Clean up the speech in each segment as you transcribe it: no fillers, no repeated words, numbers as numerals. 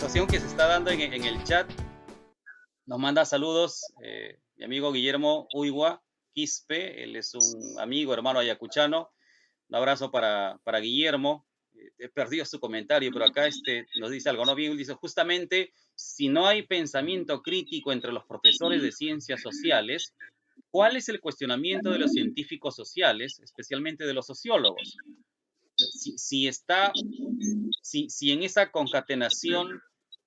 conversación que se está dando en el chat. Nos manda saludos mi amigo Guillermo Uigua Quispe, él es un amigo, hermano ayacuchano. Un abrazo para Guillermo. He perdido su comentario, pero acá nos dice algo, ¿no? Bien, dice, justamente, si no hay pensamiento crítico entre los profesores de ciencias sociales, ¿cuál es el cuestionamiento de los científicos sociales, especialmente de los sociólogos? Si en esa concatenación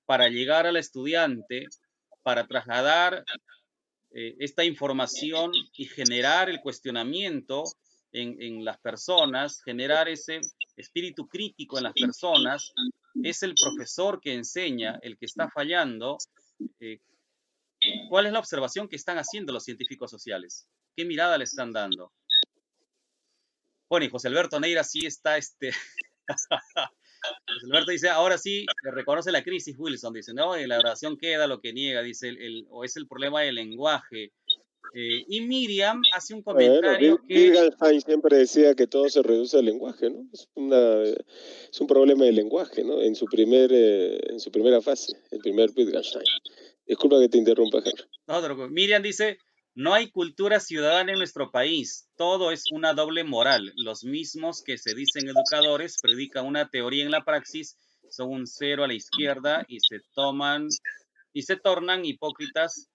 para llegar al estudiante, para trasladar esta información y generar el cuestionamiento en las personas, generar ese espíritu crítico en las personas, es el profesor que enseña, el que está fallando. eh, ¿Cuál es la observación que están haciendo los científicos sociales? ¿Qué mirada le están dando? Bueno, y José Alberto Neira sí está, José Alberto dice, ahora sí, le reconoce la crisis Wilson, dice, ¿no? En la oración queda lo que niega, dice, o es el problema del lenguaje. Y Miriam hace un Bueno, comentario que Wittgenstein siempre decía que todo se reduce al lenguaje, ¿no? Es un problema del lenguaje, ¿no? En su primera fase, el primer Wittgenstein. Disculpa que te interrumpa, Henry. no, Miriam dice, no hay cultura ciudadana en nuestro país, todo es una doble moral. Los mismos que se dicen educadores predican una teoría en la praxis, son un cero a la izquierda y se tornan hipócritas.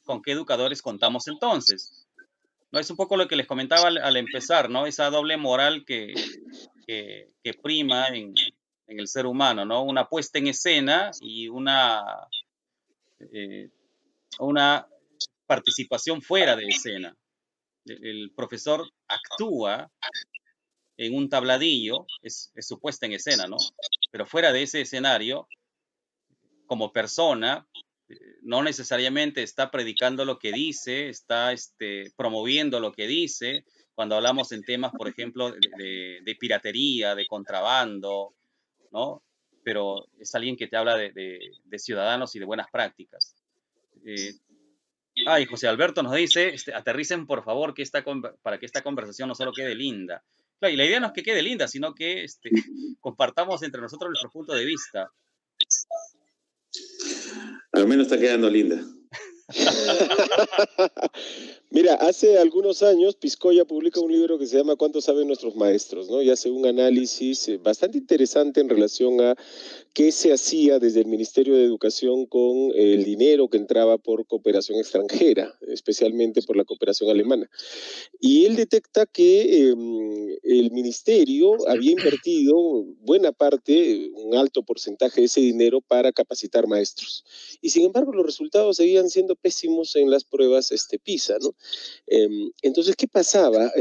¿Con qué educadores contamos entonces? No, es un poco lo que les comentaba al empezar, ¿no? Esa doble moral que prima en el ser humano, ¿no? Una puesta en escena y eh, una participación fuera de escena. El profesor actúa en un tabladillo, es su puesta en escena, ¿no? Pero fuera de ese escenario, como persona, no necesariamente está predicando lo que dice, está promoviendo lo que dice. Cuando hablamos en temas, por ejemplo, de piratería, de contrabando, ¿no? Pero es alguien que te habla de ciudadanos y de buenas prácticas. Y José Alberto nos dice, aterricen por favor para que esta conversación no solo quede linda. Claro, y la idea no es que quede linda, sino que compartamos entre nosotros nuestro punto de vista. Al menos está quedando linda. Mira, hace algunos años Piscoya publica un libro que se llama ¿Cuánto saben nuestros maestros?, ¿no? Y hace un análisis bastante interesante en relación a qué se hacía desde el Ministerio de Educación con el dinero que entraba por cooperación extranjera, especialmente por la cooperación alemana. Y él detecta que el ministerio había invertido buena parte, un alto porcentaje de ese dinero para capacitar maestros. Y sin embargo, los resultados seguían siendo pésimos en las pruebas PISA, ¿no? Entonces, ¿qué pasaba?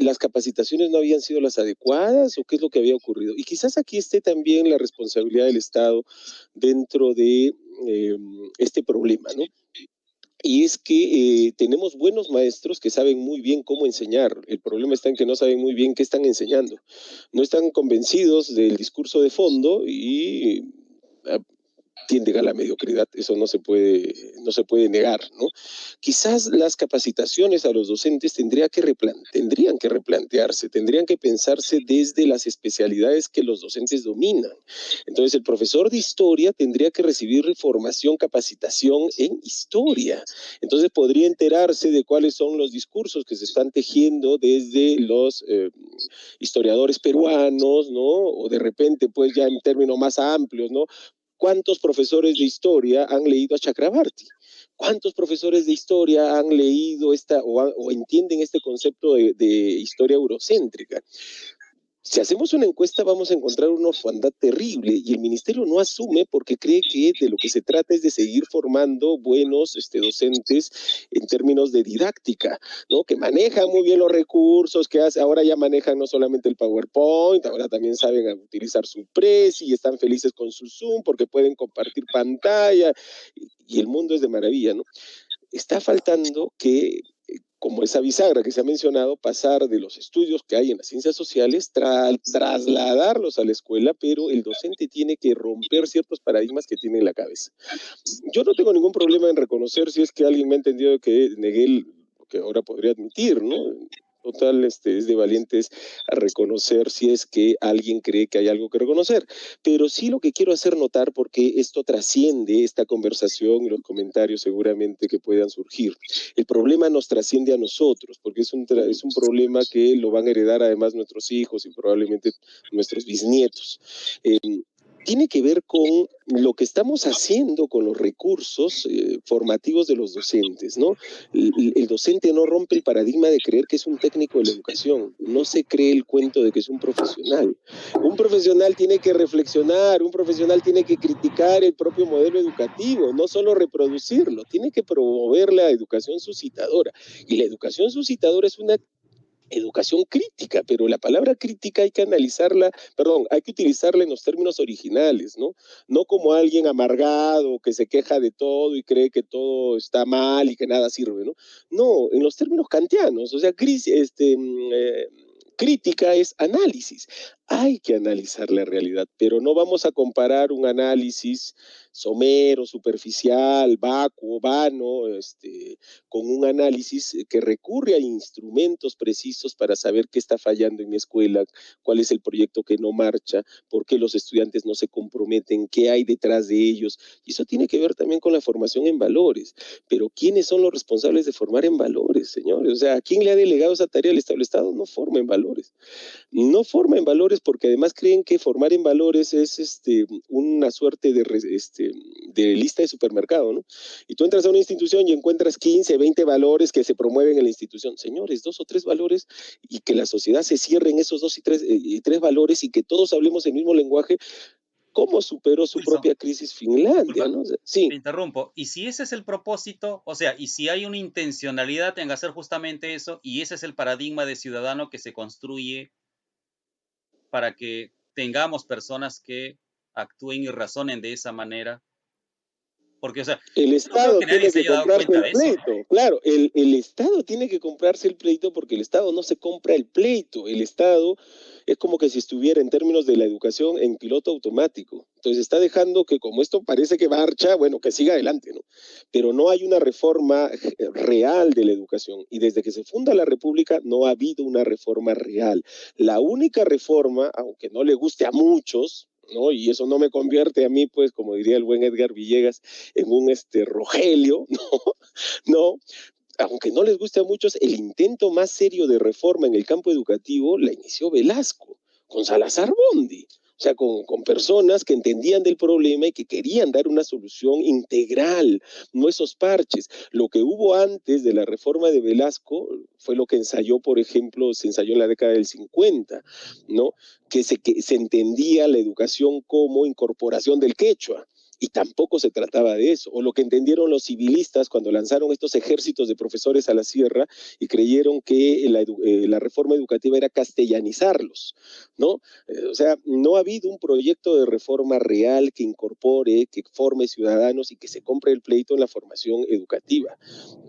¿Las capacitaciones no habían sido las adecuadas o qué es lo que había ocurrido? Y quizás aquí esté también la responsabilidad del Estado dentro de este problema, ¿no? Y es que tenemos buenos maestros que saben muy bien cómo enseñar. El problema está en que no saben muy bien qué están enseñando. No están convencidos del discurso de fondo y tienden a la mediocridad, eso no se puede negar, ¿no? Quizás las capacitaciones a los docentes tendrían que replantearse, tendrían que pensarse desde las especialidades que los docentes dominan. Entonces, el profesor de historia tendría que recibir formación, capacitación en historia. Entonces, podría enterarse de cuáles son los discursos que se están tejiendo desde los historiadores peruanos, ¿no? O de repente, pues ya en términos más amplios, ¿no? ¿Cuántos profesores de historia han leído a Chakrabarty? ¿Cuántos profesores de historia han leído o entienden este concepto de historia eurocéntrica? Si hacemos una encuesta vamos a encontrar una orfandad terrible y el ministerio no asume porque cree que de lo que se trata es de seguir formando buenos docentes en términos de didáctica, ¿no? Que manejan muy bien los recursos, ahora ya manejan no solamente el PowerPoint, ahora también saben utilizar su Prezi y están felices con su Zoom porque pueden compartir pantalla y el mundo es de maravilla, ¿no? Está faltando que como esa bisagra que se ha mencionado, pasar de los estudios que hay en las ciencias sociales, trasladarlos a la escuela, pero el docente tiene que romper ciertos paradigmas que tiene en la cabeza. Yo no tengo ningún problema en reconocer si es que alguien me ha entendido que negué lo que ahora podría admitir, ¿no? total, es de valientes a reconocer si es que alguien cree que hay algo que reconocer. Pero sí lo que quiero hacer notar, porque esto trasciende esta conversación y los comentarios seguramente que puedan surgir. El problema nos trasciende a nosotros, porque es un problema que lo van a heredar además nuestros hijos y probablemente nuestros bisnietos. Tiene que ver con lo que estamos haciendo con los recursos formativos de los docentes, ¿no? El docente no rompe el paradigma de creer que es un técnico de la educación, no se cree el cuento de que es un profesional. Un profesional tiene que reflexionar, un profesional tiene que criticar el propio modelo educativo, no solo reproducirlo, tiene que promover la educación suscitadora. Y la educación suscitadora es una educación crítica, pero la palabra crítica hay que analizarla, hay que utilizarla en los términos originales, ¿no? No como alguien amargado que se queja de todo y cree que todo está mal y que nada sirve, ¿no? No, en los términos kantianos, o sea, crítica es análisis. Hay que analizar la realidad, pero no vamos a comparar un análisis somero, superficial, vacuo, vano, con un análisis que recurre a instrumentos precisos para saber qué está fallando en mi escuela, cuál es el proyecto que no marcha, por qué los estudiantes no se comprometen, qué hay detrás de ellos. Y eso tiene que ver también con la formación en valores. Pero ¿quiénes son los responsables de formar en valores, señores? O sea, ¿a quién le ha delegado esa tarea al Estado? El Estado no forma en valores. No forma en valores porque además creen que formar en valores es una suerte de lista de supermercado, ¿no? Y tú entras a una institución y encuentras 15, 20 valores que se promueven en la institución. Señores, 2 o 3 valores y que la sociedad se cierre en esos 2 y 3 valores y que todos hablemos el mismo lenguaje. ¿Cómo superó su Wilson, propia crisis Finlandia, ¿no? Sí. Te interrumpo. Y si ese es el propósito, o sea, y si hay una intencionalidad en hacer justamente eso, y ese es el paradigma de ciudadano que se construye para que tengamos personas que actúen y razonen de esa manera. Porque, o sea, el Estado no creo que nadie se haya dado cuenta de eso, ¿no? Claro, el Estado tiene que comprarse el pleito porque el Estado no se compra el pleito. El Estado es como que si estuviera en términos de la educación en piloto automático. Entonces está dejando que como esto parece que marcha, bueno, que siga adelante, ¿no? Pero no hay una reforma real de la educación. Y desde que se funda la República no ha habido una reforma real. La única reforma, aunque no le guste a muchos, ¿no? Y eso no me convierte a mí, pues, como diría el buen Edgar Villegas, en un Rogelio, ¿no? No, aunque no les guste a muchos, el intento más serio de reforma en el campo educativo la inició Velasco, con Salazar Bondi. O sea, con personas que entendían del problema y que querían dar una solución integral, no esos parches. Lo que hubo antes de la reforma de Velasco fue lo que ensayó, por ejemplo, se ensayó en la década del 50, ¿no? Que se entendía la educación como incorporación del quechua. Y tampoco se trataba de eso, o lo que entendieron los civilistas cuando lanzaron estos ejércitos de profesores a la sierra y creyeron que la reforma educativa era castellanizarlos, ¿no? O sea, no ha habido un proyecto de reforma real que incorpore, que forme ciudadanos y que se compre el pleito en la formación educativa.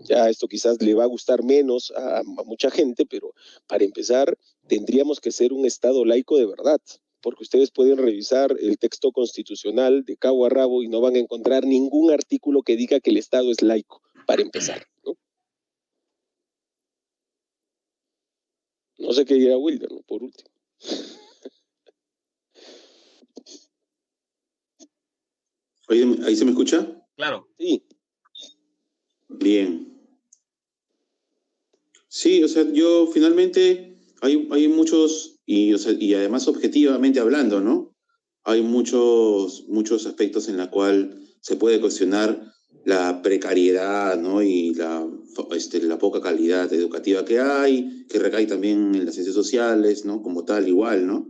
Ya esto quizás le va a gustar menos a mucha gente, pero para empezar tendríamos que ser un Estado laico de verdad, porque ustedes pueden revisar el texto constitucional de cabo a rabo y no van a encontrar ningún artículo que diga que el Estado es laico, para empezar, ¿no? No sé qué dirá Wilder, ¿no? Por último. Oye, ¿ahí se me escucha? Claro. Sí. Bien. Sí, o sea, yo finalmente hay muchos, y además objetivamente hablando, ¿no? Hay muchos aspectos en la cual se puede cuestionar la precariedad, ¿no? Y la poca calidad educativa que hay, que recae también en las ciencias sociales, ¿no? Como tal, igual, ¿no?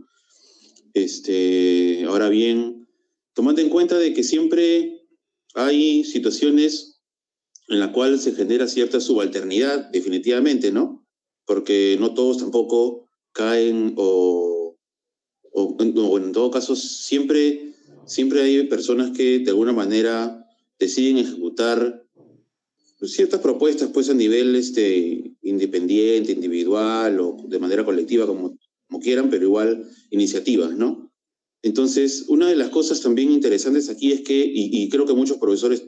Ahora bien, tomando en cuenta de que siempre hay situaciones en la cual se genera cierta subalternidad, definitivamente, ¿no? Porque no todos tampoco caen o en todo caso siempre hay personas que de alguna manera deciden ejecutar ciertas propuestas pues a nivel independiente, individual o de manera colectiva, como quieran, pero igual iniciativas, ¿no? Entonces, una de las cosas también interesantes aquí es que, y creo que muchos profesores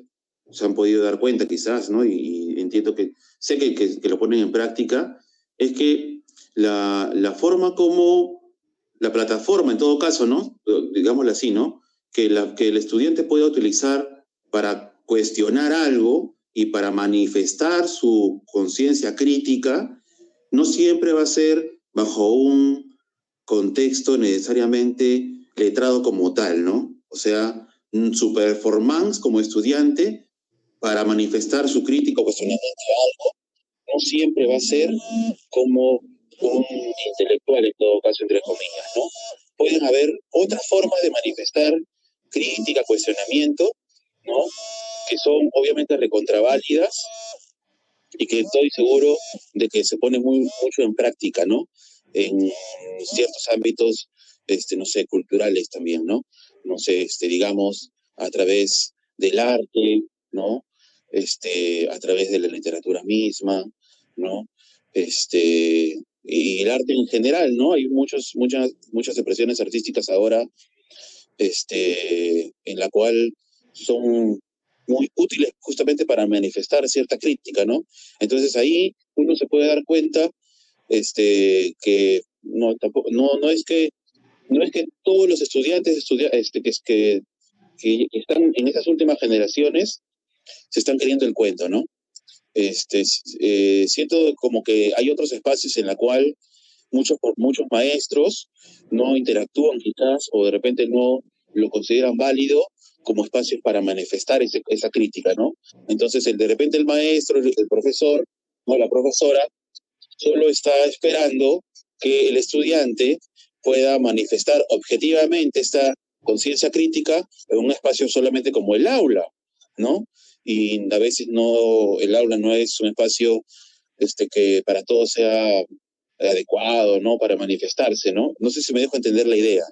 se han podido dar cuenta quizás, ¿no? Y entiendo que, sé que lo ponen en práctica, es que la forma como, la plataforma en todo caso, ¿no? Digámoslo así, ¿no? Que el estudiante pueda utilizar para cuestionar algo y para manifestar su conciencia crítica, no siempre va a ser bajo un contexto necesariamente letrado como tal, ¿no? O sea, su performance como estudiante para manifestar su crítica o cuestionamiento a algo no siempre va a ser como un intelectual, en todo caso, entre comillas, ¿no? Pueden haber otras formas de manifestar crítica, cuestionamiento, ¿no? Que son obviamente recontraválidas y que estoy seguro de que se pone mucho en práctica, ¿no? En ciertos ámbitos, no sé, culturales también, ¿no? No sé, digamos, a través del arte, ¿no? A través de la literatura misma, ¿no? Y el arte en general, ¿no? Hay muchas expresiones artísticas ahora, en la cual son muy útiles justamente para manifestar cierta crítica, ¿no? Entonces ahí uno se puede dar cuenta que no, tampoco, no es que todos los estudiantes que están en esas últimas generaciones se están creyendo el cuento, ¿no? Siento como que hay otros espacios en la cual muchos maestros no interactúan quizás o de repente no lo consideran válido como espacios para manifestar esa crítica, ¿no? Entonces, de repente el maestro, el profesor o la profesora solo está esperando que el estudiante pueda manifestar objetivamente esta conciencia crítica en un espacio solamente como el aula, ¿no? Y a veces el aula no es un espacio que para todos sea adecuado, ¿no? Para manifestarse, ¿no? No sé si me dejo entender la idea.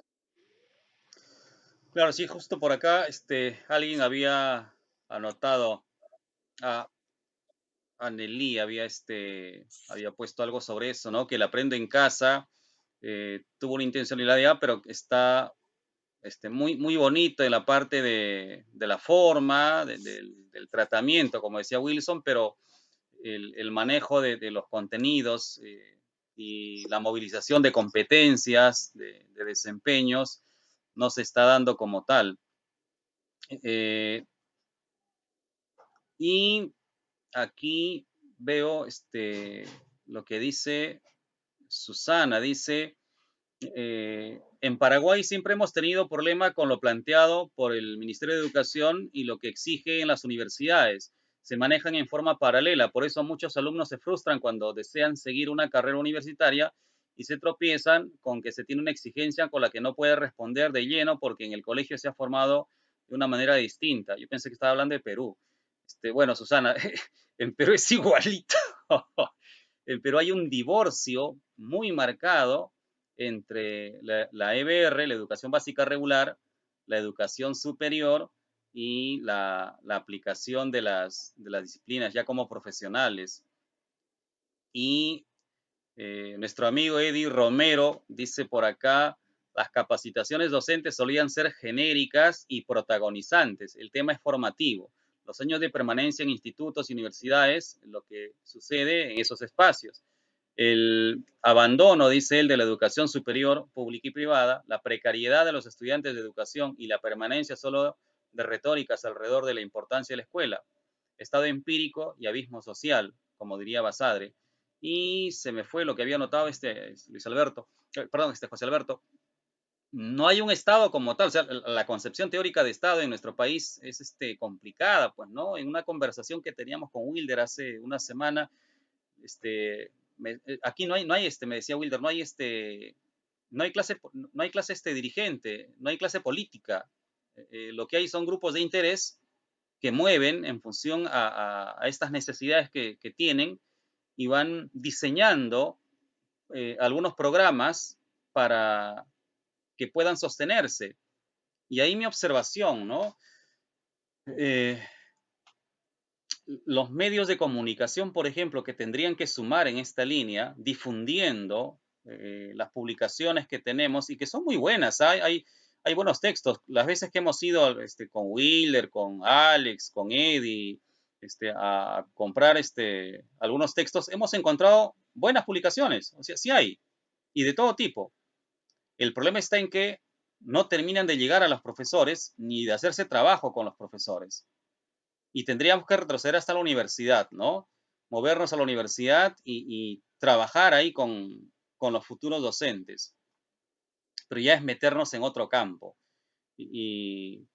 Claro, sí, justo por acá, alguien había anotado, a Nelly había puesto algo sobre eso, ¿no? Que el aprendo en casa tuvo una intencionalidad, pero está muy, muy bonito en la parte de la forma, del tratamiento, como decía Wilson, pero el manejo de los contenidos y la movilización de competencias, de desempeños, no se está dando como tal. Y aquí veo lo que dice Susana, dice, en Paraguay siempre hemos tenido problema con lo planteado por el Ministerio de Educación y lo que exige en las universidades. Se manejan en forma paralela, por eso muchos alumnos se frustran cuando desean seguir una carrera universitaria y se tropiezan con que se tiene una exigencia con la que no puede responder de lleno porque en el colegio se ha formado de una manera distinta. Yo pensé que estaba hablando de Perú. Bueno, Susana, en Perú es igualito. En Perú hay un divorcio muy marcado entre la EBR, la educación básica regular, la educación superior y la aplicación de las disciplinas ya como profesionales. Y nuestro amigo Eddie Romero dice por acá, las capacitaciones docentes solían ser genéricas y protagonizantes. El tema es formativo. Los años de permanencia en institutos y universidades, lo que sucede en esos espacios. El abandono, dice él, de la educación superior, pública y privada, la precariedad de los estudiantes de educación y la permanencia solo de retóricas alrededor de la importancia de la escuela, estado empírico y abismo social, como diría Basadre. Y se me fue lo que había notado José Alberto. No hay un Estado como tal, o sea, la concepción teórica de Estado en nuestro país es complicada, pues, ¿no? En una conversación que teníamos con Wilder hace una semana, aquí no hay, me decía Wilder, no hay clase dirigente, no hay clase política. Lo que hay son grupos de interés que mueven en función a estas necesidades que tienen y van diseñando algunos programas para que puedan sostenerse. Y ahí mi observación, ¿no? Los medios de comunicación, por ejemplo, que tendrían que sumar en esta línea, difundiendo las publicaciones que tenemos y que son muy buenas. Hay buenos textos. Las veces que hemos ido con Wilder, con Alex, con Eddie, a comprar algunos textos, hemos encontrado buenas publicaciones, o sea, sí hay, y de todo tipo. El problema está en que no terminan de llegar a los profesores ni de hacerse trabajo con los profesores. Y tendríamos que retroceder hasta la universidad, ¿no? Movernos a la universidad y trabajar ahí con los futuros docentes. Pero ya es meternos en otro campo y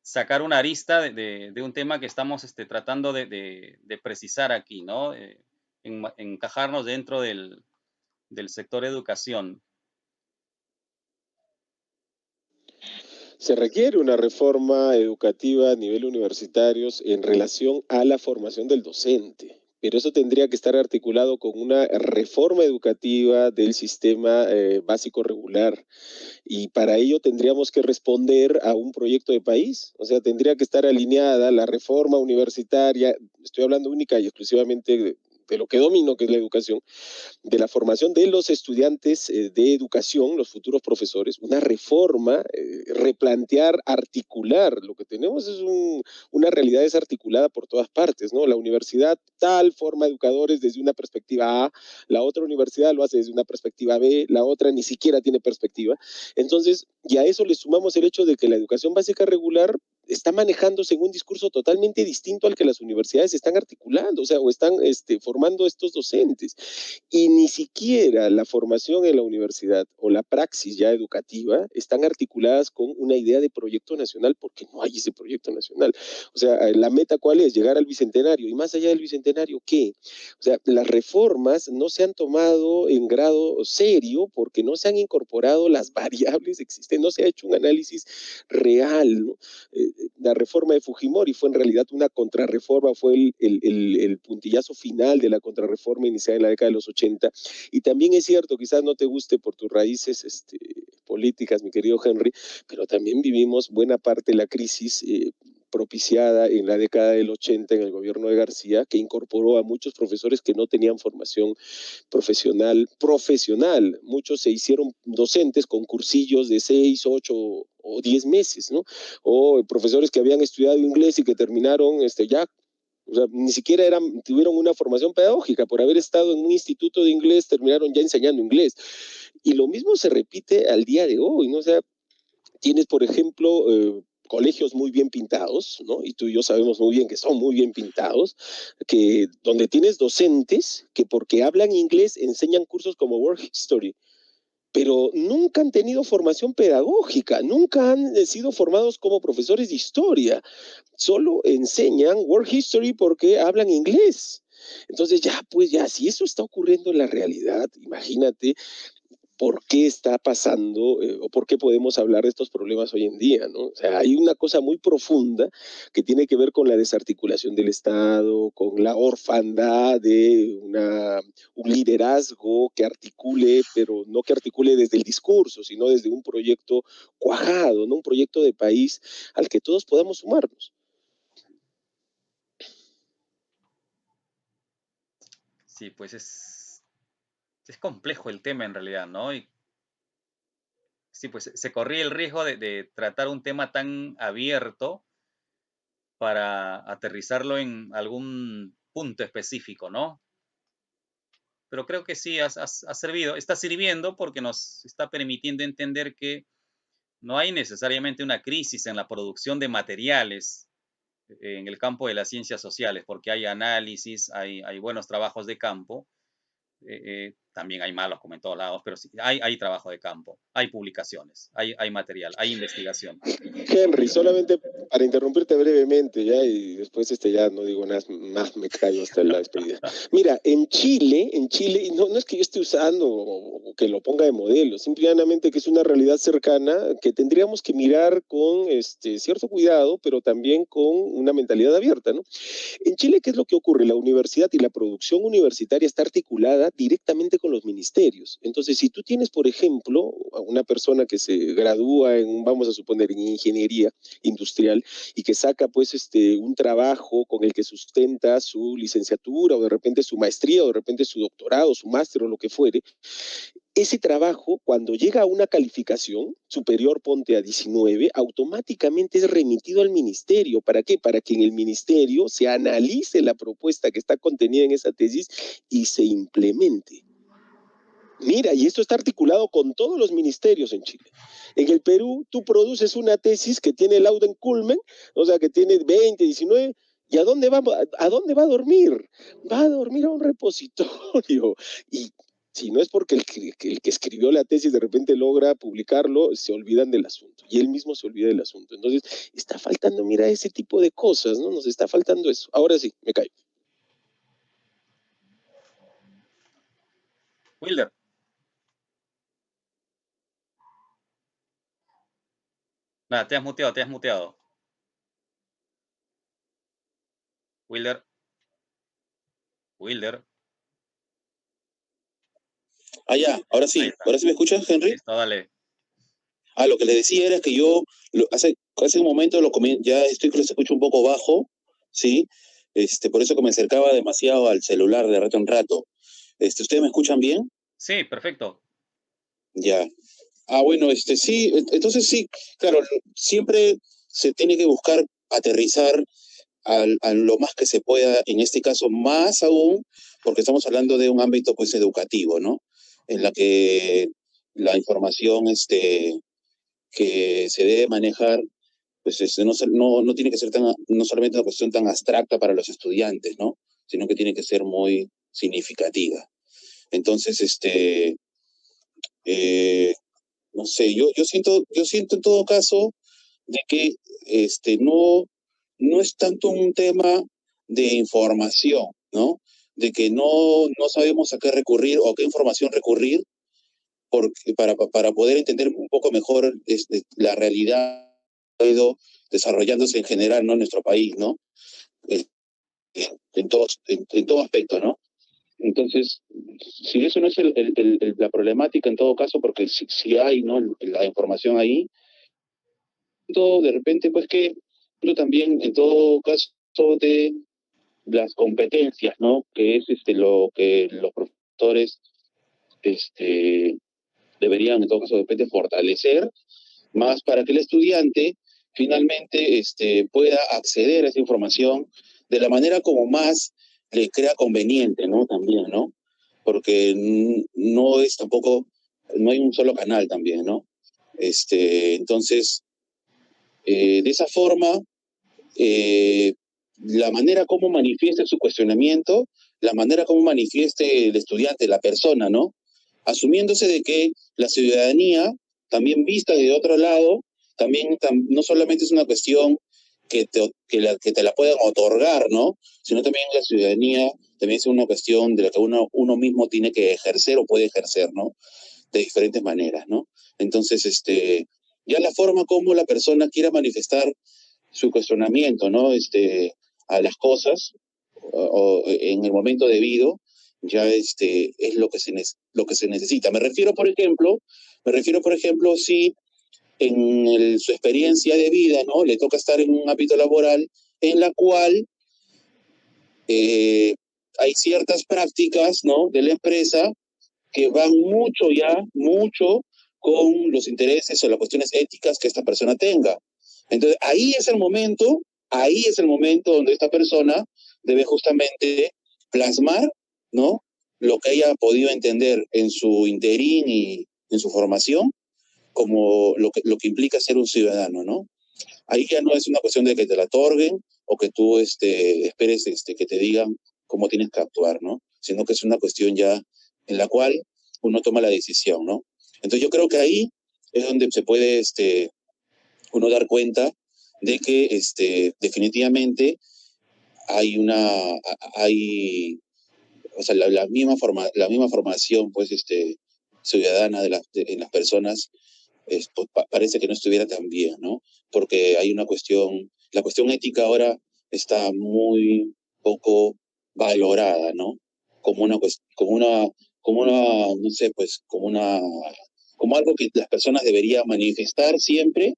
sacar una arista de un tema que estamos tratando de precisar aquí, ¿no? Encajarnos dentro del sector educación. Se requiere una reforma educativa a nivel universitario en relación a la formación del docente, pero eso tendría que estar articulado con una reforma educativa del sistema básico regular. Y para ello tendríamos que responder a un proyecto de país, o sea, tendría que estar alineada la reforma universitaria, estoy hablando única y exclusivamente de lo que domino, que es la educación, de la formación de los estudiantes de educación, los futuros profesores, una reforma, replantear, articular. Lo que tenemos es una realidad desarticulada por todas partes, ¿no? La universidad tal forma educadores desde una perspectiva A, la otra universidad lo hace desde una perspectiva B, la otra ni siquiera tiene perspectiva. Entonces, y a eso le sumamos el hecho de que la educación básica regular está manejándose en un discurso totalmente distinto al que las universidades están articulando, o sea, o están formando estos docentes. Y ni siquiera la formación en la universidad o la praxis ya educativa están articuladas con una idea de proyecto nacional, porque no hay ese proyecto nacional. O sea, la meta ¿cuál es? Llegar al bicentenario. Y más allá del bicentenario, ¿qué? O sea, las reformas no se han tomado en grado serio porque no se han incorporado las variables existentes, no se ha hecho un análisis real, ¿no? La reforma de Fujimori fue en realidad una contrarreforma, fue el puntillazo final de la contrarreforma iniciada en la década de los 80. Y también es cierto, quizás no te guste por tus raíces políticas, mi querido Henry, pero también vivimos buena parte de la crisis propiciada en la década del 80 en el gobierno de García, que incorporó a muchos profesores que no tenían formación profesional. Muchos se hicieron docentes con cursillos de 6, 8 o 10 meses, ¿no? O profesores que habían estudiado inglés y que terminaron ya, o sea, ni siquiera tuvieron una formación pedagógica, por haber estado en un instituto de inglés, terminaron ya enseñando inglés. Y lo mismo se repite al día de hoy, ¿no? O sea, tienes, por ejemplo, colegios muy bien pintados, ¿no? Y tú y yo sabemos muy bien que son muy bien pintados, donde tienes docentes que porque hablan inglés enseñan cursos como World History, pero nunca han tenido formación pedagógica, nunca han sido formados como profesores de historia, solo enseñan World History porque hablan inglés. Entonces ya, pues ya, si eso está ocurriendo en la realidad, imagínate por qué está pasando o por qué podemos hablar de estos problemas hoy en día, ¿no? O sea, hay una cosa muy profunda que tiene que ver con la desarticulación del Estado, con la orfandad de un liderazgo que articule, pero no que articule desde el discurso, sino desde un proyecto cuajado, ¿no? Un proyecto de país al que todos podamos sumarnos. Sí, pues es complejo el tema en realidad, ¿no? Y sí, pues se corría el riesgo de tratar un tema tan abierto para aterrizarlo en algún punto específico, ¿no? Pero creo que sí ha servido, está sirviendo porque nos está permitiendo entender que no hay necesariamente una crisis en la producción de materiales en el campo de las ciencias sociales, porque hay análisis, hay buenos trabajos de campo, también hay malos como en todos lados, pero sí, hay trabajo de campo, hay publicaciones, hay material, hay investigación. Henry, solamente para interrumpirte brevemente, ya, y después ya no digo nada más, me callo hasta la despedida. Mira, en Chile, y no es que yo esté usando o que lo ponga de modelo, simplemente que es una realidad cercana que tendríamos que mirar con cierto cuidado, pero también con una mentalidad abierta, ¿no? En Chile, ¿qué es lo que ocurre? La universidad y la producción universitaria está articulada directamente con los ministerios. Entonces, si tú tienes, por ejemplo, a una persona que se gradúa vamos a suponer, en ingeniería industrial y que saca, pues, un trabajo con el que sustenta su licenciatura o de repente su maestría o de repente su doctorado, su máster o lo que fuere, ese trabajo, cuando llega a una calificación superior, ponte a 19, automáticamente es remitido al ministerio. ¿Para qué? Para que en el ministerio se analice la propuesta que está contenida en esa tesis y se implemente. Mira, y esto está articulado con todos los ministerios en Chile. En el Perú, tú produces una tesis que tiene lauden culmen, o sea, que tiene 20, 19, ¿y a dónde va a dormir? Va a dormir a un repositorio. Y si no es porque el que escribió la tesis de repente logra publicarlo, se olvidan del asunto. Y él mismo se olvida del asunto. Entonces, está faltando, mira, ese tipo de cosas, ¿no? Nos está faltando eso. Ahora sí, me callo. Wilder. Nada, te has muteado, te has muteado. Wilder. Wilder. Ah, ya, ahora Ahí sí. está. ¿Ahora sí me escuchas, Henry? Listo, dale. Ah, lo que le decía era que yo hace un momento ya estoy que lo escucho un poco bajo, ¿sí? Por eso que me acercaba demasiado al celular de rato en rato. ¿Ustedes me escuchan bien? Sí, perfecto. Ya. Ah, bueno, sí, entonces sí, claro, siempre se tiene que buscar aterrizar a lo más que se pueda, en este caso más aún, porque estamos hablando de un ámbito pues educativo, ¿no? En la que la información que se debe manejar, pues no tiene que ser no solamente una cuestión tan abstracta para los estudiantes, ¿no? Sino que tiene que ser muy significativa. Entonces, eh, no sé, yo siento en todo caso de que no es tanto un tema de información, ¿no? De que no sabemos a qué recurrir o a qué información recurrir para poder entender un poco mejor la realidad que ha ido desarrollándose en general, ¿no? En nuestro país, ¿no? Eh, en todo aspecto, ¿no? Entonces, si eso no es la problemática en todo caso, porque si hay, ¿no? La información ahí, todo de repente, pues que yo también, en todo caso, de las competencias, ¿no? Que es lo que los profesores deberían, en todo caso, de repente, fortalecer, más para que el estudiante finalmente pueda acceder a esa información de la manera como más le crea conveniente, ¿no? También, ¿no? Porque no es tampoco, no hay un solo canal también, ¿no? Entonces, de esa forma, la manera como manifieste su cuestionamiento, la manera como manifieste el estudiante, la persona, ¿no? Asumiéndose de que la ciudadanía, también vista de otro lado, también no solamente es una cuestión que te la puedan otorgar, ¿no? Sino también la ciudadanía también es una cuestión de la que uno mismo tiene que ejercer o puede ejercer, ¿no? De diferentes maneras, ¿no? Entonces, ya la forma como la persona quiera manifestar su cuestionamiento, ¿no? A las cosas o en el momento debido, ya es lo que se necesita. Me refiero, por ejemplo, si en su experiencia de vida, ¿no? Le toca estar en un ámbito laboral en la cual hay ciertas prácticas, ¿no? De la empresa que van mucho con los intereses o las cuestiones éticas que esta persona tenga. Entonces, ahí es el momento donde esta persona debe justamente plasmar, ¿no? Lo que haya podido entender en su interín y en su formación, como lo que implica ser un ciudadano, ¿no? Ahí ya no es una cuestión de que te la otorguen o que tú esperes que te digan cómo tienes que actuar, ¿no? Sino que es una cuestión ya en la cual uno toma la decisión, ¿no? Entonces yo creo que ahí es donde se puede uno dar cuenta de que definitivamente hay o sea, la misma formación pues ciudadana en las personas pues, parece que no estuviera tan bien, ¿no? Porque hay la cuestión ética ahora está muy poco valorada, ¿no? Como una, no sé, pues, como algo que las personas deberían manifestar siempre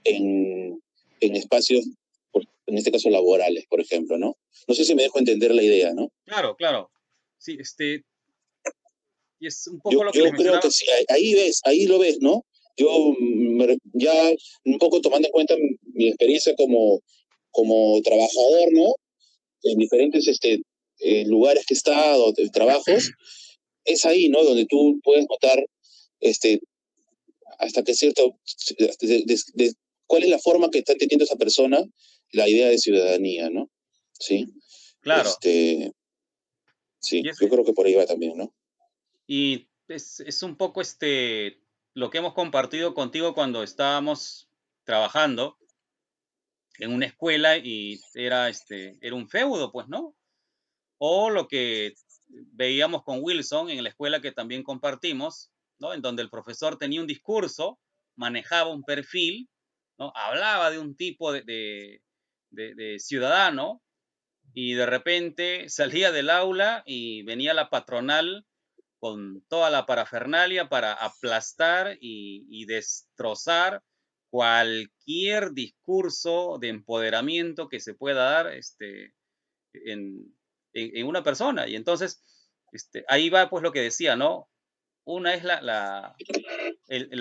en, en espacios, en este caso laborales, por ejemplo, ¿no? No sé si me dejo entender la idea, ¿no? Claro, claro. Sí, Y es un poco lo que Yo les creo que mencionaba. sí, ahí lo ves, ¿no? Yo ya un poco tomando en cuenta mi experiencia como trabajador, ¿no? En diferentes lugares que he estado, de trabajos, es ahí, ¿no? Donde tú puedes notar este, hasta que cierto, cuál es la forma que está entendiendo esa persona la idea de ciudadanía, ¿no? Sí, Claro, y sí, es, yo creo que por ahí va también, ¿no? y es un poco lo que hemos compartido contigo cuando estábamos trabajando en una escuela y era un feudo, pues, ¿no? O lo que veíamos con Wilson en la escuela que también compartimos, ¿no? En donde el profesor tenía un discurso, manejaba un perfil, ¿no? Hablaba de un tipo de ciudadano y de repente salía del aula y venía la patronal con toda la parafernalia para aplastar y destrozar cualquier discurso de empoderamiento que se pueda dar en, en una persona. Y entonces, ahí va pues lo que decía, ¿no? Una es la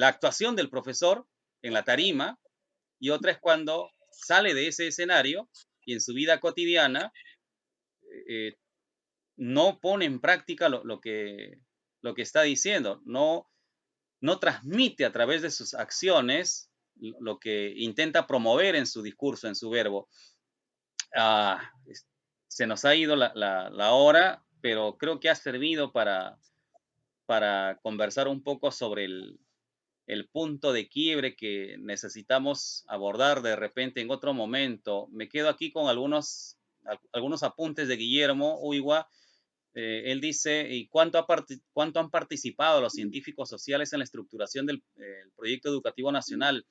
actuación del profesor en la tarima y otra es cuando sale de ese escenario y en su vida cotidiana eh, no pone en práctica lo que está diciendo, no transmite a través de sus acciones lo que intenta promover en su discurso, en su verbo. Ah, se nos ha ido la hora, pero creo que ha servido para conversar un poco sobre el punto de quiebre que necesitamos abordar de repente en otro momento. Me quedo aquí con algunos apuntes de Guillermo Uigua. Él dice, ¿y cuánto han participado los científicos sociales en la estructuración del proyecto educativo nacional?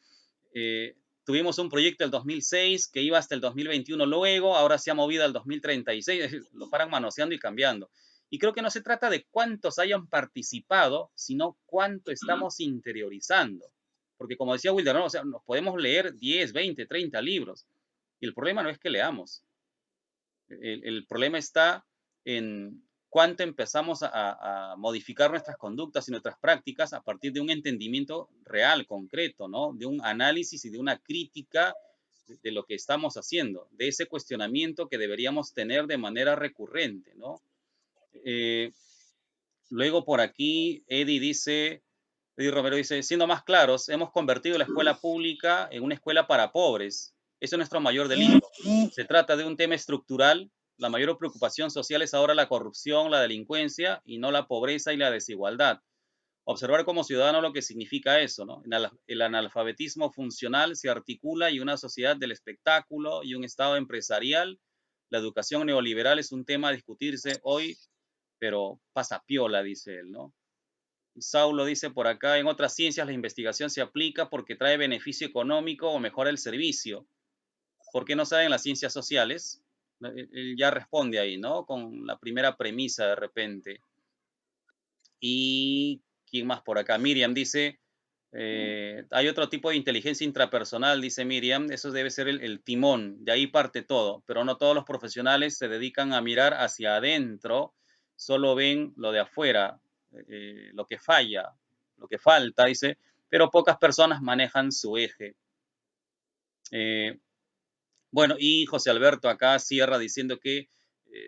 Tuvimos un proyecto del 2006 que iba hasta el 2021 luego, ahora se ha movido al 2036, lo paran manoseando y cambiando. Y creo que no se trata de cuántos hayan participado, sino cuánto estamos interiorizando. Porque como decía Wilder, ¿no? O sea, nos podemos leer 10, 20, 30 libros. Y el problema no es que leamos. El problema está en cuánto empezamos a modificar nuestras conductas y nuestras prácticas a partir de un entendimiento real, concreto, ¿no? De un análisis y de una crítica de lo que estamos haciendo, de ese cuestionamiento que deberíamos tener de manera recurrente, ¿no? Luego por aquí Eddie Romero dice, siendo más claros, hemos convertido la escuela pública en una escuela para pobres. Eso es nuestro mayor delito. Se trata de un tema estructural. La mayor preocupación social es ahora la corrupción, la delincuencia y no la pobreza y la desigualdad. Observar como ciudadano lo que significa eso, ¿no? El analfabetismo funcional se articula y una sociedad del espectáculo y un estado empresarial. La educación neoliberal es un tema a discutirse hoy, pero pasa piola, dice él, ¿no? Saulo dice por acá, en otras ciencias la investigación se aplica porque trae beneficio económico o mejora el servicio. ¿Por qué no se da en las ciencias sociales? Él ya responde ahí, ¿no? Con la primera premisa de repente. Y ¿quién más por acá? Miriam dice, hay otro tipo de inteligencia intrapersonal, dice Miriam, eso debe ser el timón, de ahí parte todo, pero no todos los profesionales se dedican a mirar hacia adentro, solo ven lo de afuera, lo que falla, lo que falta, dice, pero pocas personas manejan su eje. Bueno, y José Alberto acá cierra diciendo que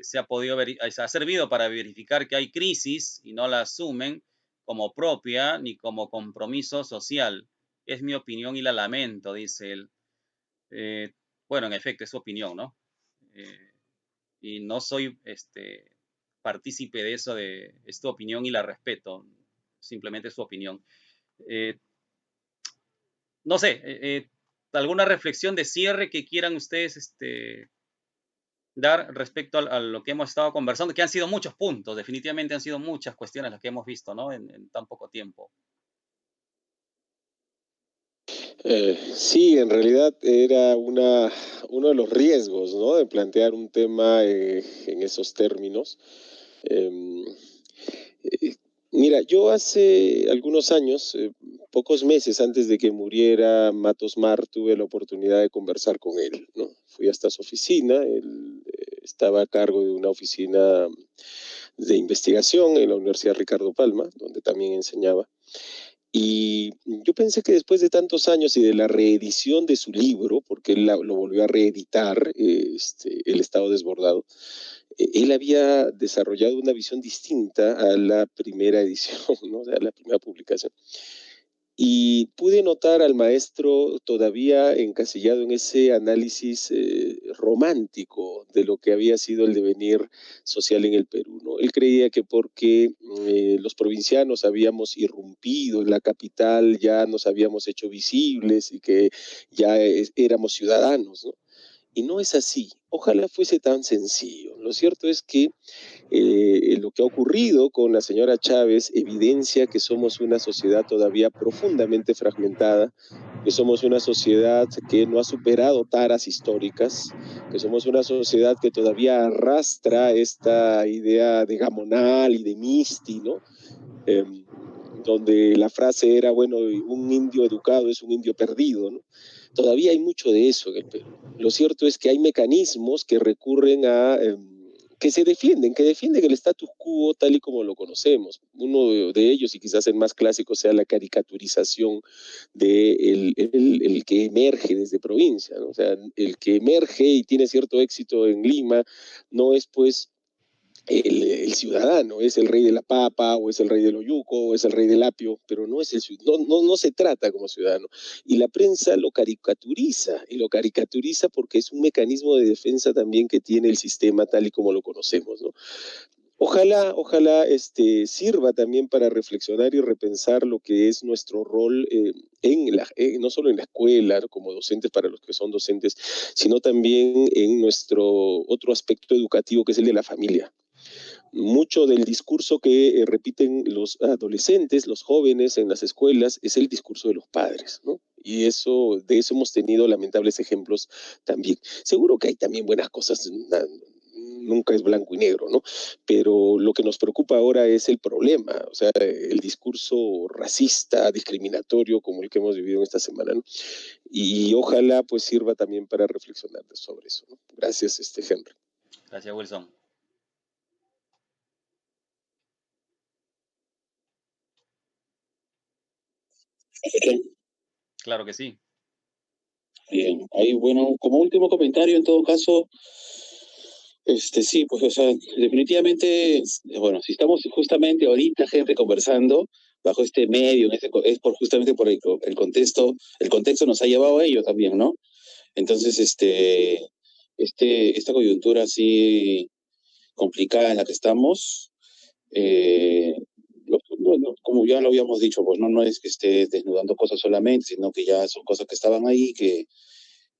se ha servido para verificar que hay crisis y no la asumen como propia ni como compromiso social. Es mi opinión y la lamento, dice él. Eh, bueno, en efecto, es su opinión, ¿no? Y no soy partícipe de eso, es tu opinión y la respeto. Simplemente es su opinión. Eh, no sé, alguna reflexión de cierre que quieran ustedes dar respecto a lo que hemos estado conversando, que han sido muchos puntos, definitivamente han sido muchas cuestiones las que hemos visto, ¿no? En tan poco tiempo. Sí, en realidad era uno de los riesgos, ¿no? De plantear un tema en esos términos. Eh, Mira, yo hace algunos años, pocos meses antes de que muriera Matos Mar, tuve la oportunidad de conversar con él, ¿no? Fui hasta su oficina, él estaba a cargo de una oficina de investigación en la Universidad Ricardo Palma, donde también enseñaba. Y yo pensé que después de tantos años y de la reedición de su libro, porque él lo volvió a reeditar, El Estado Desbordado, él había desarrollado una visión distinta a la primera edición, ¿no? A la primera publicación. Y pude notar al maestro todavía encasillado en ese análisis romántico de lo que había sido el devenir social en el Perú, ¿no? Él creía que porque los provincianos habíamos irrumpido en la capital, ya nos habíamos hecho visibles y que ya éramos ciudadanos, ¿no? Y no es así. Ojalá fuese tan sencillo. Lo cierto es que lo que ha ocurrido con la señora Chávez evidencia que somos una sociedad todavía profundamente fragmentada, que somos una sociedad que no ha superado taras históricas, que somos una sociedad que todavía arrastra esta idea de gamonal y de misti, ¿no? Donde la frase era, bueno, un indio educado es un indio perdido, ¿no? Todavía hay mucho de eso en el Perú. Lo cierto es que hay mecanismos que recurren a... que defienden el status quo tal y como lo conocemos. Uno de ellos, y quizás el más clásico, sea la caricaturización de el que emerge desde provincia, ¿no? O sea, el que emerge y tiene cierto éxito en Lima no es pues el ciudadano, es el rey de la papa, o es el rey del oyuco, o es el rey del apio, pero no es no se trata como ciudadano. Y la prensa lo caricaturiza, y lo caricaturiza porque es un mecanismo de defensa también que tiene el sistema tal y como lo conocemos, ¿no? Ojalá sirva también para reflexionar y repensar lo que es nuestro rol no solo en la escuela, ¿no? Como docentes para los que son docentes, sino también en nuestro otro aspecto educativo, que es el de la familia. Mucho del discurso que repiten los adolescentes, los jóvenes en las escuelas, es el discurso de los padres, ¿no? Y de eso hemos tenido lamentables ejemplos también. Seguro que hay también buenas cosas, nunca es blanco y negro, ¿no? Pero lo que nos preocupa ahora es el problema, o sea, el discurso racista, discriminatorio, como el que hemos vivido en esta semana, ¿no? Y ojalá pues sirva también para reflexionar sobre eso, ¿no? Gracias, Henry. Gracias, Wilson. Claro que sí. Bien, ahí bueno, como último comentario en todo caso, sí, pues o sea, definitivamente, bueno, si estamos justamente ahorita, gente, conversando bajo este medio, es justamente por el contexto nos ha llevado a ello también, ¿no? Entonces, esta coyuntura así complicada en la que estamos, como ya lo habíamos dicho, pues no es que esté desnudando cosas solamente, sino que ya son cosas que estaban ahí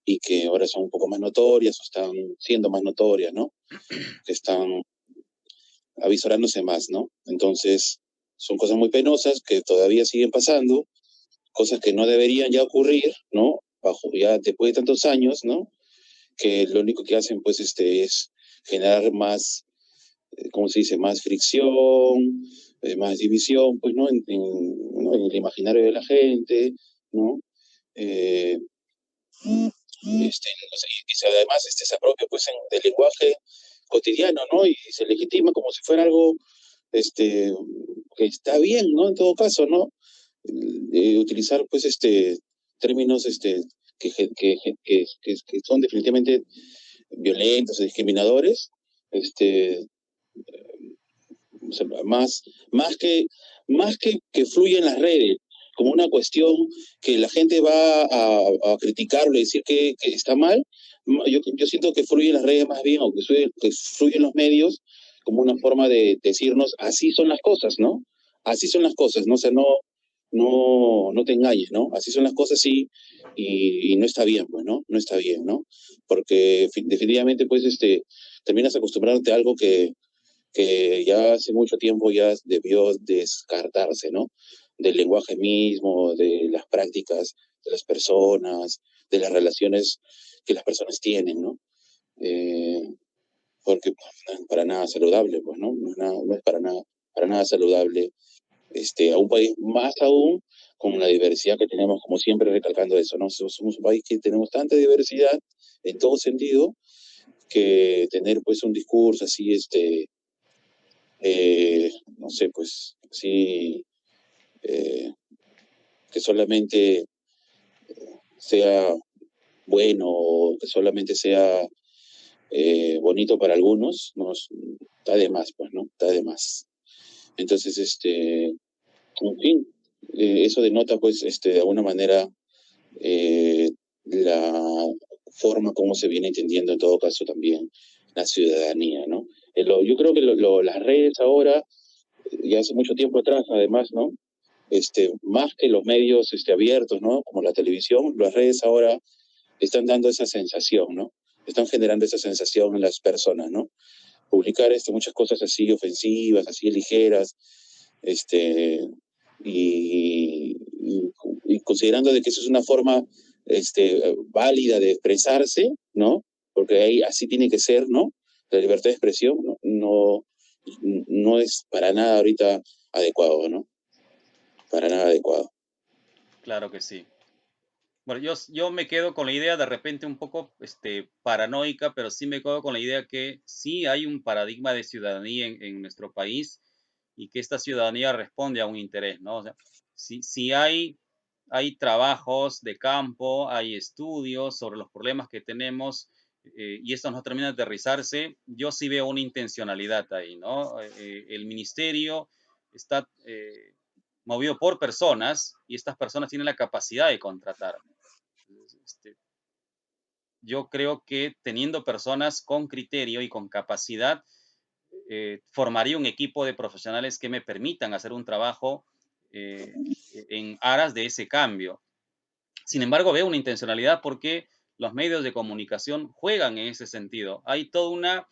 y que ahora son un poco más notorias o están siendo más notorias, ¿no? Que están avisorándose más, ¿no? Entonces, son cosas muy penosas que todavía siguen pasando, cosas que no deberían ya ocurrir, ¿no? Ya después de tantos años, ¿no? Que lo único que hacen, pues, es generar más, ¿cómo se dice? Más fricción, más división, pues, ¿no? ¿no? En el imaginario de la gente, ¿no? No sé, y además se apropia, pues, del lenguaje cotidiano, ¿no? Y se legitima como si fuera algo, que está bien, ¿no? En todo caso, ¿no? Utilizar, pues, términos, que son definitivamente violentos o discriminadores, o sea, más que fluye en las redes, como una cuestión que la gente va a criticarlo y decir que está mal, yo siento que fluye en las redes más bien, o que fluye en los medios, como una forma de decirnos, así son las cosas, ¿no? Así son las cosas, ¿no? O sea, no te engañes, ¿no? Así son las cosas, sí, y no está bien, pues, ¿no? No está bien, ¿no? Porque definitivamente, pues, terminas acostumbrándote a algo que ya hace mucho tiempo ya debió descartarse, ¿no? Del lenguaje mismo, de las prácticas de las personas, de las relaciones que las personas tienen, ¿no? Porque no es para nada saludable, pues, ¿no? No es para nada saludable a un país, más aún con la diversidad que tenemos, como siempre recalcando eso, ¿no? Somos un país que tenemos tanta diversidad en todo sentido, que tener pues un discurso así, no sé, pues sí, que solamente sea bueno o que solamente sea bonito para algunos, no, está de más, pues, ¿no? Está de más. Entonces, en fin, eso denota, pues, de alguna manera, la forma como se viene entendiendo en todo caso también la ciudadanía, ¿no? Yo creo que las redes ahora, ya hace mucho tiempo atrás, además, ¿no? Más que los medios abiertos, ¿no? Como la televisión, las redes ahora están dando esa sensación, ¿no? Están generando esa sensación en las personas, ¿no? Publicar muchas cosas así ofensivas, así ligeras, y, y, y considerando de que eso es una forma válida de expresarse, ¿no? Porque ahí así tiene que ser, ¿no? La libertad de expresión no es para nada ahorita adecuado, ¿no? Para nada adecuado. Claro que sí. Bueno, yo me quedo con la idea de repente un poco paranoica, pero sí me quedo con la idea que sí hay un paradigma de ciudadanía en nuestro país y que esta ciudadanía responde a un interés, ¿no? O sea, si hay trabajos de campo, hay estudios sobre los problemas que tenemos y esto no termina de aterrizarse, yo sí veo una intencionalidad ahí, ¿no? El ministerio está movido por personas y estas personas tienen la capacidad de contratar. Este, yo creo que teniendo personas con criterio y con capacidad, formaría un equipo de profesionales que me permitan hacer un trabajo en aras de ese cambio. Sin embargo, veo una intencionalidad porque los medios de comunicación juegan en ese sentido. Hay toda una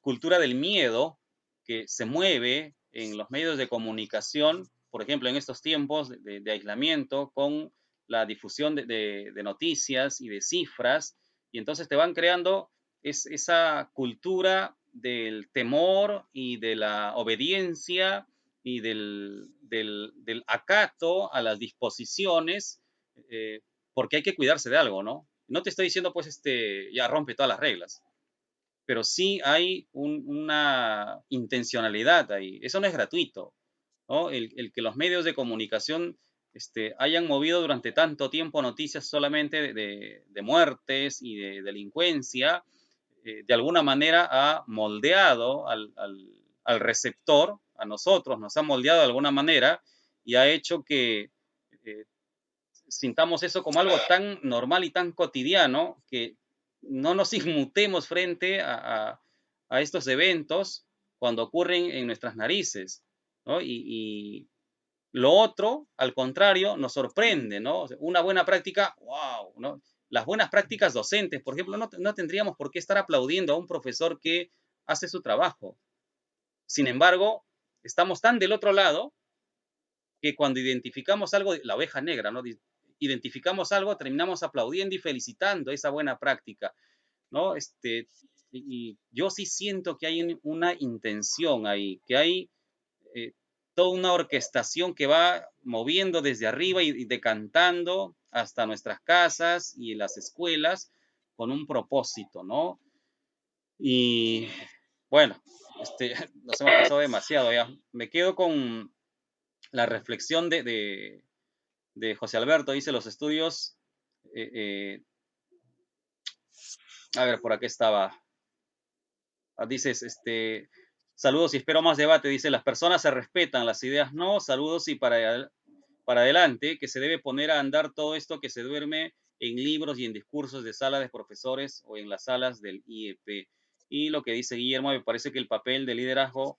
cultura del miedo que se mueve en los medios de comunicación, por ejemplo, en estos tiempos de aislamiento, con la difusión de noticias y de cifras, y entonces te van creando esa cultura del temor y de la obediencia y del acato a las disposiciones, eh, porque hay que cuidarse de algo, ¿no? No te estoy diciendo, pues, ya rompe todas las reglas, pero sí hay una intencionalidad ahí. Eso no es gratuito, ¿no? El que los medios de comunicación hayan movido durante tanto tiempo noticias solamente de muertes y de delincuencia, de alguna manera ha moldeado al receptor, a nosotros, nos ha moldeado de alguna manera y ha hecho que eh, sintamos eso como algo tan normal y tan cotidiano que no nos inmutemos frente a estos eventos cuando ocurren en nuestras narices, ¿no? Y lo otro, al contrario, nos sorprende, ¿no? O sea, una buena práctica, wow, ¿no? Las buenas prácticas docentes, por ejemplo, no tendríamos por qué estar aplaudiendo a un profesor que hace su trabajo. Sin embargo, estamos tan del otro lado que cuando identificamos algo, la oveja negra, ¿no? Identificamos algo, terminamos aplaudiendo y felicitando esa buena práctica, ¿no? Y yo sí siento que hay una intención ahí, que hay eh, toda una orquestación que va moviendo desde arriba y decantando hasta nuestras casas y las escuelas con un propósito, ¿no? Y bueno, nos hemos pasado demasiado ya. Me quedo con la reflexión de José Alberto. Dice los estudios, eh, eh, a ver, por aquí estaba. Dices, saludos y espero más debate. Dice, las personas se respetan, las ideas no. Saludos y para adelante, que se debe poner a andar todo esto que se duerme en libros y en discursos de salas de profesores o en las salas del IEP. Y lo que dice Guillermo, me parece que el papel de liderazgo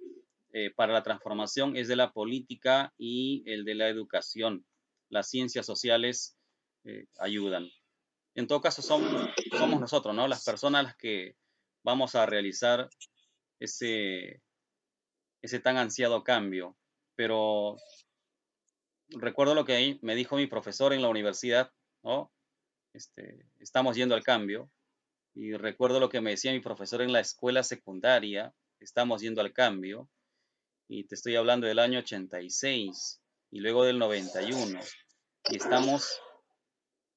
para la transformación es de la política y el de la educación. Las ciencias sociales ayudan. En todo caso, somos nosotros, ¿no? Las personas las que vamos a realizar ese, ese tan ansiado cambio. Pero recuerdo lo que ahí me dijo mi profesor en la universidad, ¿no? Estamos yendo al cambio. Y recuerdo lo que me decía mi profesor en la escuela secundaria, estamos yendo al cambio. Y te estoy hablando del año 86 y luego del 91. Y estamos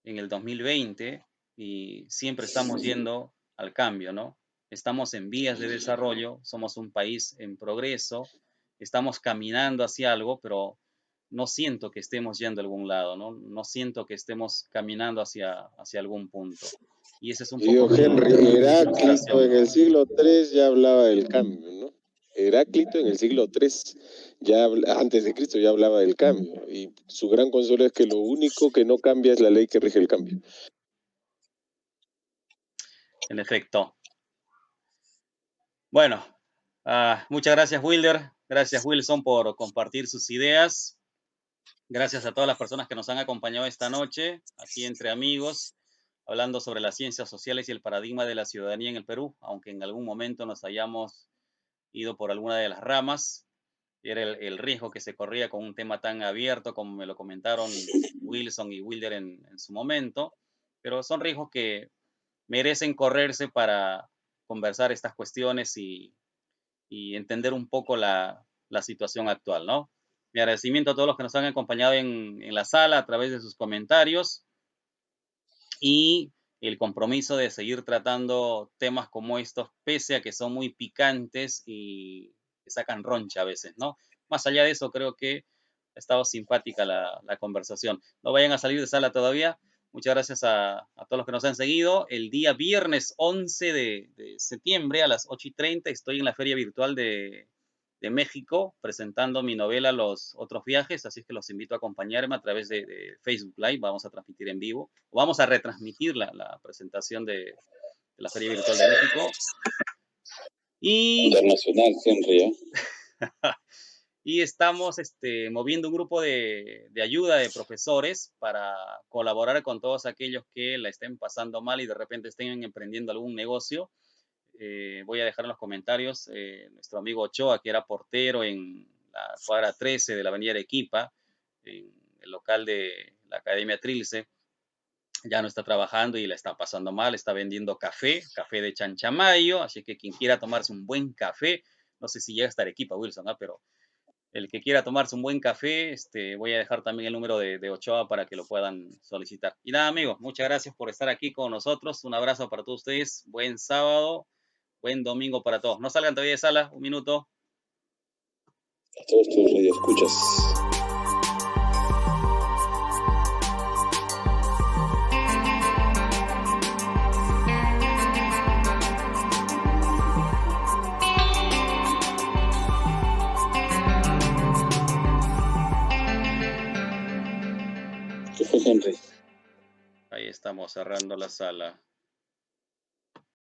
en el 2020 y siempre estamos yendo al cambio, ¿no? estamos en vías de desarrollo, somos un país en progreso, estamos caminando hacia algo, pero no siento que estemos yendo a algún lado, ¿no? No siento que estemos caminando hacia algún punto. Y ese es un poco Henry, mi Heráclito frustración, en ¿no? el siglo III ya hablaba del cambio, ¿no? Heráclito en el siglo III, antes de Cristo, ya hablaba del cambio. Y su gran consuelo es que lo único que no cambia es la ley que rige el cambio. En efecto. Bueno, muchas gracias, Wilder. Gracias, Wilson, por compartir sus ideas. Gracias a todas las personas que nos han acompañado esta noche, aquí entre amigos, hablando sobre las ciencias sociales y el paradigma de la ciudadanía en el Perú, aunque en algún momento nos hayamos ido por alguna de las ramas. Era el riesgo que se corría con un tema tan abierto como me lo comentaron Wilson y Wilder en su momento, pero son riesgos que merecen correrse para conversar estas cuestiones y entender un poco la situación actual, ¿no? Mi agradecimiento a todos los que nos han acompañado en la sala a través de sus comentarios y el compromiso de seguir tratando temas como estos, pese a que son muy picantes y que sacan roncha a veces, ¿no? Más allá de eso, creo que ha estado simpática la conversación. No vayan a salir de sala todavía. Muchas gracias a todos los que nos han seguido. El día viernes 11 de septiembre a las 8:30 estoy en la Feria Virtual de México presentando mi novela Los Otros Viajes, así que los invito a acompañarme a través de Facebook Live. Vamos a transmitir en vivo, o vamos a retransmitir la presentación de la Feria Virtual de México. Internacional, Henry, y estamos moviendo un grupo de ayuda de profesores para colaborar con todos aquellos que la estén pasando mal y de repente estén emprendiendo algún negocio. Voy a dejar en los comentarios nuestro amigo Ochoa, que era portero en la cuadra 13 de la avenida Arequipa, en el local de la Academia Trilce. Ya no está trabajando y la está pasando mal, está vendiendo café de Chanchamayo, así que quien quiera tomarse un buen café, no sé si llega hasta Arequipa, Wilson, pero el que quiera tomarse un buen café, voy a dejar también el número de Ochoa para que lo puedan solicitar. Y nada, amigos, muchas gracias por estar aquí con nosotros. Un abrazo para todos ustedes. Buen sábado, buen domingo para todos. No salgan todavía de sala, un minuto. A todos tus radioescuchas. ¿Qué fue, Henry? Ahí estamos cerrando la sala.